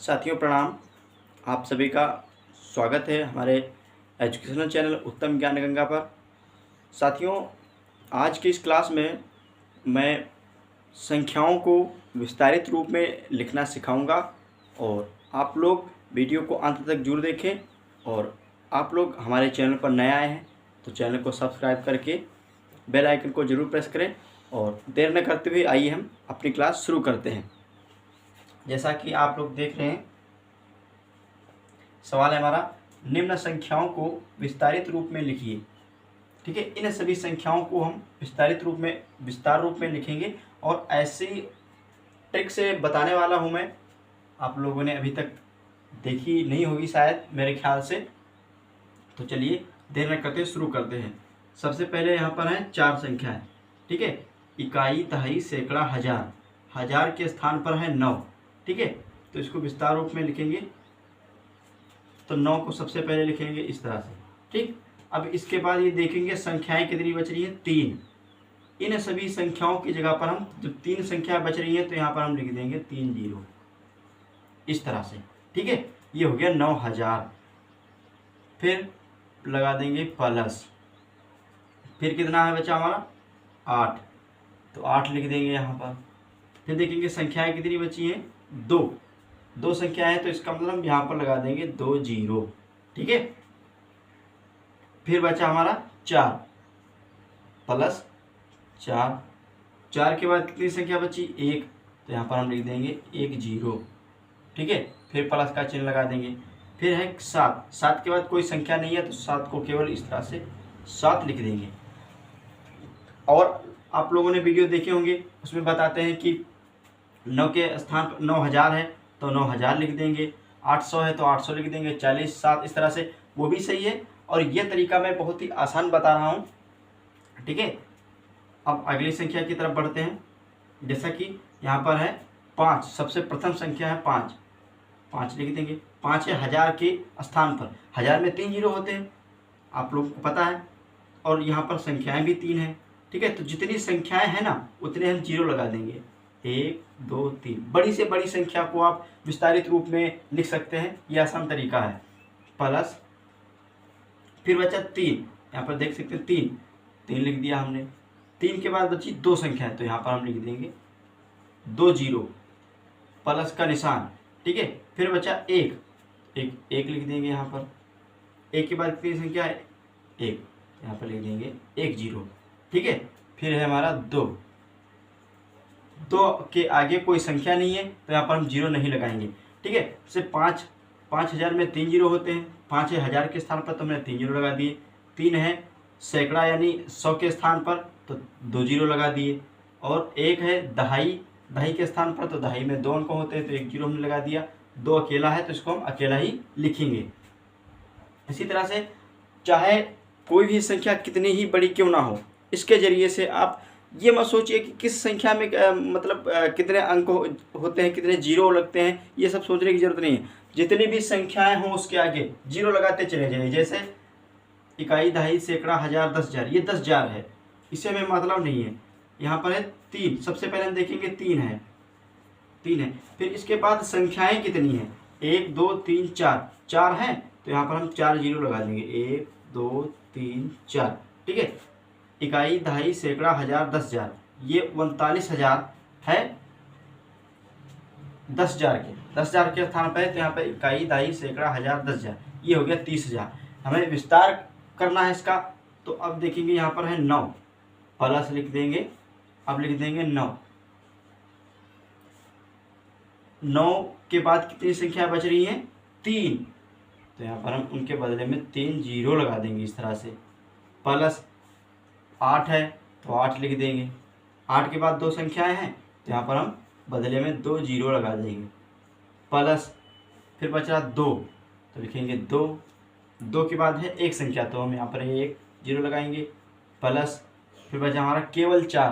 साथियों प्रणाम। आप सभी का स्वागत है हमारे एजुकेशनल चैनल उत्तम ज्ञान गंगा पर। साथियों, आज की इस क्लास में मैं संख्याओं को विस्तारित रूप में लिखना सिखाऊंगा और आप लोग वीडियो को अंत तक जरूर देखें। और आप लोग हमारे चैनल पर नए आए हैं तो चैनल को सब्सक्राइब करके बेल आइकन को ज़रूर प्रेस करें। और देर न करते हुए आइए हम अपनी क्लास शुरू करते हैं। जैसा कि आप लोग देख रहे हैं, सवाल है हमारा, निम्न संख्याओं को विस्तारित रूप में लिखिए। ठीक है, इन सभी संख्याओं को हम विस्तार रूप में लिखेंगे और ऐसी ट्रिक से बताने वाला हूं मैं। आप लोगों ने अभी तक देखी नहीं होगी शायद, मेरे ख्याल से। तो चलिए देर न करते शुरू करते हैं। सबसे पहले यहाँ पर है 4 संख्याएं। ठीक है, इकाई, दहाई, सैकड़ा, हजार। हजार के स्थान पर है 9। ठीक है, तो इसको विस्तार रूप में लिखेंगे तो 9 को सबसे पहले लिखेंगे इस तरह से। ठीक, अब इसके बाद ये देखेंगे संख्याएं कितनी बच रही हैं, 3। इन सभी संख्याओं की जगह पर हम जब 3 संख्याएं बच रही हैं तो यहाँ पर हम लिख देंगे 3 जीरो इस तरह से। ठीक है, ये हो गया 9000। फिर लगा देंगे प्लस, फिर कितना है बचा हमारा 8, तो 8 लिख देंगे यहाँ पर। फिर देखेंगे संख्याएं कितनी बची हैं, 2 संख्याएं हैं तो इसका मतलब हम यहाँ पर लगा देंगे 2 जीरो। ठीक है, फिर बचा हमारा 4 प्लस 4 के बाद कितनी संख्या बची, 1, तो यहाँ पर हम लिख देंगे 1 जीरो। ठीक है, फिर प्लस का चिन्ह लगा देंगे। फिर है 7 के बाद कोई संख्या नहीं है तो 7 को केवल इस तरह से 7 लिख देंगे। और आप लोगों ने वीडियो देखे होंगे, उसमें बताते हैं कि 9 के स्थान पर 9000 है तो 9000 लिख देंगे, 800 है तो 800 लिख देंगे, 40, 7 इस तरह से, वो भी सही है। और ये तरीका मैं बहुत ही आसान बता रहा हूँ। ठीक है, अब अगली संख्या की तरफ बढ़ते हैं। जैसा कि यहाँ पर है 5, सबसे प्रथम संख्या है 5 लिख देंगे। 5 है हजार के स्थान पर, हजार में 3 जीरो होते हैं, आप लोगों को पता है। और यहाँ पर संख्याएं भी 3 हैं। ठीक है, तो जितनी संख्याएं हैं ना उतने हम जीरो लगा देंगे, 1 2 3। बड़ी से बड़ी संख्या को आप विस्तारित रूप में लिख सकते हैं, यह आसान तरीका है। प्लस, फिर बचा 3, यहाँ पर देख सकते हैं 3 लिख दिया हमने। 3 के बाद बची 2 संख्याएं तो यहाँ पर हम लिख देंगे 2 जीरो, प्लस का निशान। ठीक है, फिर बचा 1 लिख देंगे यहाँ पर। 1 के बाद कितनी संख्या है, 1, यहाँ पर लिख देंगे 1 जीरो। ठीक है, फिर है हमारा 2 के आगे कोई संख्या नहीं है तो यहाँ पर हम जीरो नहीं लगाएंगे। ठीक है, जैसे 5000 में 3 जीरो होते हैं, 5 है हजार के स्थान पर तो हमने 3 जीरो लगा दिए। 3 है सैकड़ा यानी 100 के स्थान पर तो 2 जीरो लगा दिए। और 1 है दहाई के स्थान पर तो दहाई में 2 अंक होते हैं तो 1 जीरो हमने लगा दिया। 2 अकेला है तो इसको हम अकेला ही लिखेंगे। इसी तरह से चाहे कोई भी संख्या कितनी ही बड़ी क्यों ना हो, इसके जरिए से आप ये मत सोचिए कि किस संख्या में कितने अंक होते हैं, कितने जीरो लगते हैं, ये सब सोचने की जरूरत नहीं है। जितनी भी संख्याएं हों उसके आगे जीरो लगाते चले जाइए। जैसे इकाई, दहाई, सैकड़ा, हजार, 10,000, ये 10,000 है, इससे हमें मतलब नहीं है। यहाँ पर है 3, सबसे पहले हम देखेंगे 3 है। फिर इसके बाद संख्याएं कितनी हैं, 1 2 3 4 है तो यहाँ पर हम 4 जीरो लगा देंगे, 1 2 3 4। ठीक है, इकाई, दहाई, सैकड़ा, हजार, 10,000, ये 39,000 है। 10,000 के स्थान पर है तो यहाँ पर इकाई, दहाई, सैकड़ा, हजार, 10,000, ये हो गया 30,000। हमें विस्तार करना है इसका, तो अब देखेंगे यहाँ पर है 9, प्लस लिख देंगे। अब लिख देंगे 9 के बाद कितनी संख्या बच रही है, 3, तो यहाँ पर हम उनके बदले में 3 जीरो लगा देंगे इस तरह से। प्लस 8 है तो 8 लिख देंगे। 8 के बाद 2 संख्याएं हैं तो यहाँ पर हम बदले में 2 जीरो लगा देंगे। प्लस, फिर बच रहा 2 तो लिखेंगे 2 के बाद है 1 संख्या तो हम यहाँ पर 1 जीरो लगाएंगे। प्लस, फिर बचा हमारा केवल 4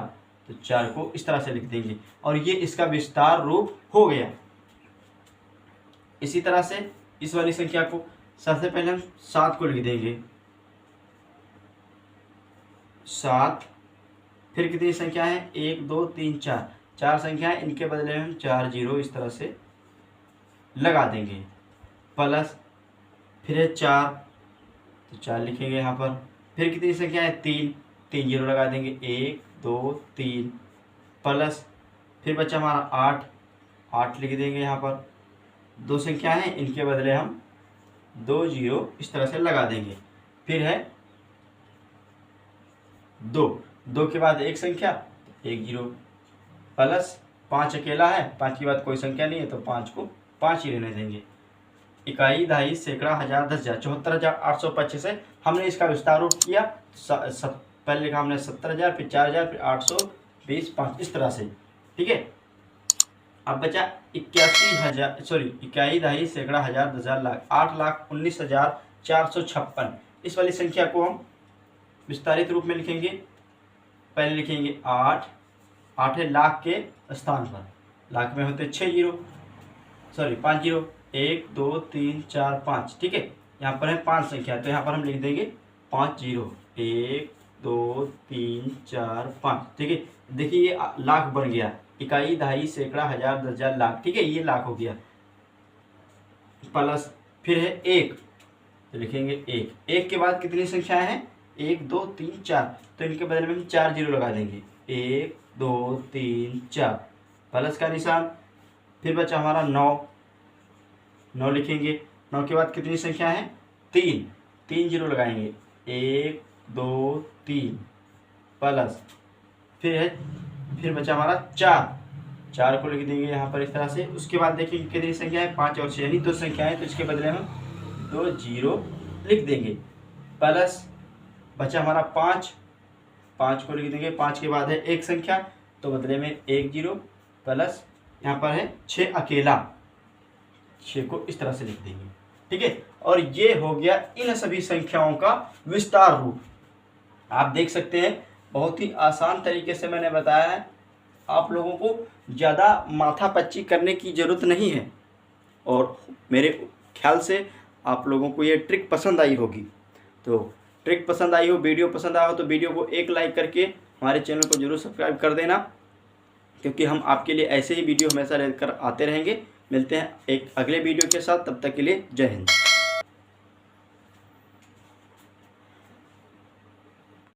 तो 4 को इस तरह से लिख देंगे और ये इसका विस्तार रूप हो गया। इसी तरह से इस वाली संख्या को सबसे पहले हम 7 को लिख देंगे, 7। फिर कितनी संख्या है, 1 2 3 4 संख्या है, इनके बदले में हम 4 जीरो इस तरह से लगा देंगे, प्लस फिर है 4, तो 4 लिखेंगे यहाँ पर। फिर कितनी संख्या है? 3, 3 जीरो लगा देंगे, 1 2 3, प्लस फिर बचा हमारा 8, 8 लिख देंगे यहाँ पर। 2 संख्या हैं, इनके बदले हम 2 जीरो इस तरह से लगा देंगे। फिर है 2, 2 के बाद एक संख्या, 1 जीरो, प्लस 5 अकेला है, 5 के बाद कोई संख्या नहीं है तो 5 को 5 ही रहने देंगे। इकाई, दहाई, सैकड़ा, हजार, 10,000, 74,825 है। हमने इसका विस्तार रूप किया। पहले लिखा हमने 70,000, फिर 4,000, फिर 820, 5 इस तरह से। ठीक है, अब बचा 81,000, इकाई, दहाई, सैकड़ा, हजार, 10,000, लाख, 8,19,456। इस वाली संख्या को हम विस्तारित रूप में लिखेंगे। पहले लिखेंगे 8, 8 है लाख के स्थान पर, लाख में होते 5 जीरो, 1 2 3 4 5। ठीक है, यहाँ पर है 5 संख्या, तो यहाँ पर हम लिख देंगे 5 जीरो, 1 2 3 4 5। ठीक है, देखिए ये लाख बन गया। इकाई, दहाई, सैकड़ा, हजार, 10,000, लाख। ठीक है, ये लाख हो गया। प्लस फिर है 1, तो लिखेंगे 1, 1 के बाद कितनी संख्याएं हैं? 1 2 3 4, तो इनके बदले में हम 4 जीरो लगा देंगे, 1 2 3 4, प्लस का निशान। फिर बचा हमारा 9, 9 लिखेंगे। 9 के बाद कितनी संख्या है? 3, 3 जीरो लगाएंगे, 1 2 3, प्लस फिर बचा हमारा 4, 4 को लिख देंगे यहाँ पर इस तरह से। उसके बाद देखिए कितनी संख्या है? 5 और 6, यानी 2 संख्याएं, तो इसके बदले में 2 जीरो लिख देंगे। प्लस बचा हमारा 5, 5 को लिख देंगे। 5 के बाद है एक संख्या, तो बदले में 1 जीरो, प्लस यहाँ पर है 6 अकेला, 6 को इस तरह से लिख देंगे। ठीक है, और ये हो गया इन सभी संख्याओं का विस्तार रूप। आप देख सकते हैं बहुत ही आसान तरीके से मैंने बताया है। आप लोगों को ज़्यादा माथापच्ची करने की ज़रूरत नहीं है, और मेरे ख्याल से आप लोगों को ये ट्रिक पसंद आई होगी। तो ट्रिक पसंद आई हो, वीडियो पसंद आया हो, तो वीडियो को एक लाइक करके हमारे चैनल को जरूर सब्सक्राइब कर देना, क्योंकि हम आपके लिए ऐसे ही वीडियो हमेशा लेकर आते रहेंगे। मिलते हैं एक अगले वीडियो के साथ, तब तक के लिए जय हिंद।